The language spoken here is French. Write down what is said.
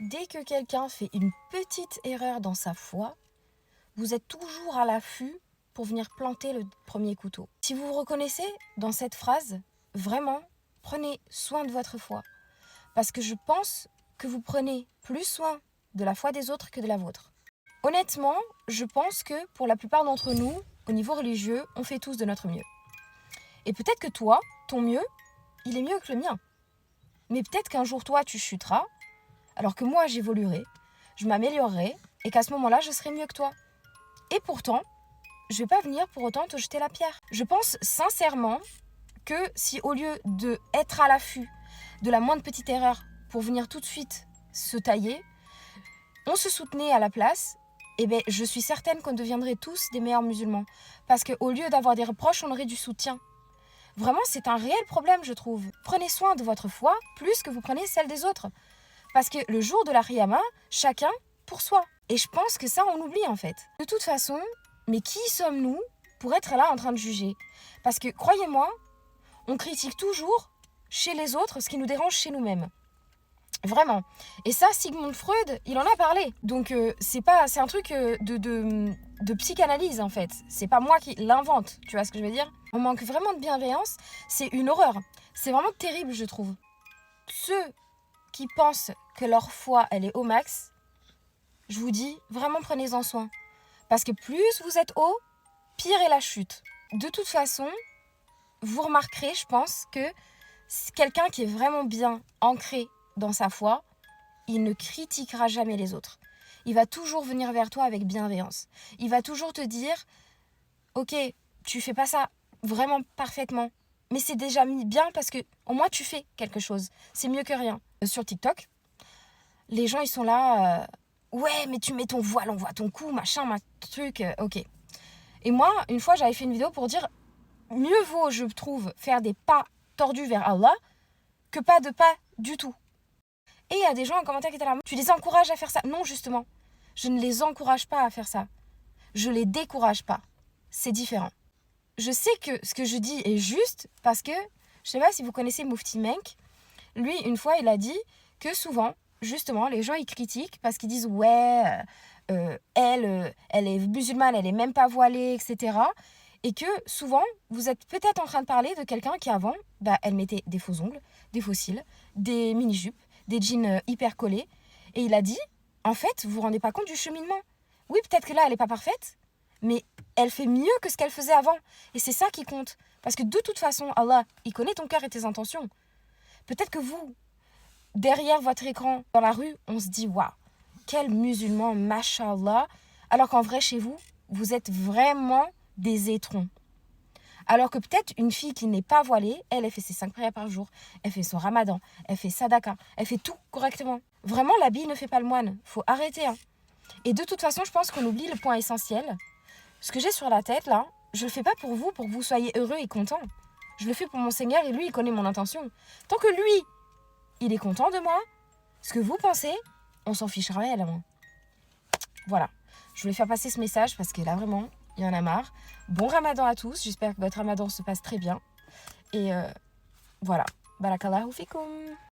dès que quelqu'un fait une petite erreur dans sa foi, vous êtes toujours à l'affût pour venir planter le premier couteau. Si vous vous reconnaissez dans cette phrase, vraiment, prenez soin de votre foi. Parce que je pense que vous prenez plus soin de la foi des autres que de la vôtre. Honnêtement, je pense que pour la plupart d'entre nous, au niveau religieux, on fait tous de notre mieux. Et peut-être que toi, ton mieux, il est mieux que le mien. Mais peut-être qu'un jour, toi, tu chuteras, alors que moi, j'évoluerai, je m'améliorerai, et qu'à ce moment-là, je serai mieux que toi. Et pourtant, je ne vais pas venir pour autant te jeter la pierre. Je pense sincèrement que si au lieu d'être à l'affût de la moindre petite erreur pour venir tout de suite se tailler, on se soutenait à la place, eh bien, je suis certaine qu'on deviendrait tous des meilleurs musulmans. Parce qu'au lieu d'avoir des reproches, on aurait du soutien. Vraiment, c'est un réel problème, je trouve. Prenez soin de votre foi plus que vous prenez celle des autres. Parce que le jour de la Qiyamah, chacun pour soi. Et je pense que ça, on oublie en fait. De toute façon, mais qui sommes-nous pour être là en train de juger? Parce que, croyez-moi, on critique toujours chez les autres ce qui nous dérange chez nous-mêmes. Vraiment. Et ça, Sigmund Freud, il en a parlé. Donc, c'est un truc de psychanalyse, en fait. C'est pas moi qui l'invente, tu vois ce que je veux dire? On manque vraiment de bienveillance. C'est une horreur. C'est vraiment terrible, je trouve. Ceux qui pensent que leur foi, elle est au max, je vous dis, vraiment prenez-en soin. Parce que plus vous êtes haut, pire est la chute. De toute façon, vous remarquerez, je pense, que quelqu'un qui est vraiment bien ancré dans sa foi, il ne critiquera jamais les autres. Il va toujours venir vers toi avec bienveillance. Il va toujours te dire, ok, tu fais pas ça vraiment parfaitement, mais c'est déjà bien parce que au moins tu fais quelque chose. C'est mieux que rien. Sur TikTok, les gens ils sont là, ouais, mais tu mets ton voile, on voit ton cou, machin, truc, ok. Et moi, une fois, j'avais fait une vidéo pour dire, mieux vaut, je trouve, faire des pas tordus vers Allah que pas de pas du tout. Et il y a des gens en commentaire qui étaient là, tu les encourages à faire ça? Non, justement, je ne les encourage pas à faire ça. Je les décourage pas. C'est différent. Je sais que ce que je dis est juste parce que, je sais pas si vous connaissez Mufti Menk, lui, une fois, il a dit que souvent, justement, les gens, ils critiquent parce qu'ils disent, ouais, elle est musulmane, elle est même pas voilée, etc. Et que souvent, vous êtes peut-être en train de parler de quelqu'un qui avant, elle mettait des faux ongles, des faux cils, des mini-jupes, des jeans hyper collés. Et il a dit, en fait, vous vous rendez pas compte du cheminement. Oui, peut-être que là, elle n'est pas parfaite, mais elle fait mieux que ce qu'elle faisait avant. Et c'est ça qui compte. Parce que de toute façon, Allah, il connaît ton cœur et tes intentions. Peut-être que vous, derrière votre écran, dans la rue, on se dit, waouh, quel musulman, mashallah. Alors qu'en vrai, chez vous, vous êtes vraiment des étrons. Alors que peut-être une fille qui n'est pas voilée, elle fait ses 5 prières par jour, elle fait son ramadan, elle fait sadaka, elle fait tout correctement. Vraiment, l'habit ne fait pas le moine. Faut arrêter. Hein. Et de toute façon, je pense qu'on oublie le point essentiel. Ce que j'ai sur la tête, là, je le fais pas pour que vous soyez heureux et contents. Je le fais pour mon Seigneur et lui, il connaît mon intention. Tant que lui, il est content de moi, ce que vous pensez, on s'en fichera réellement. Voilà. Je voulais faire passer ce message parce que là, vraiment, il y en a marre. Bon ramadan à tous. J'espère que votre ramadan se passe très bien. Et voilà. Barakallahu fikum.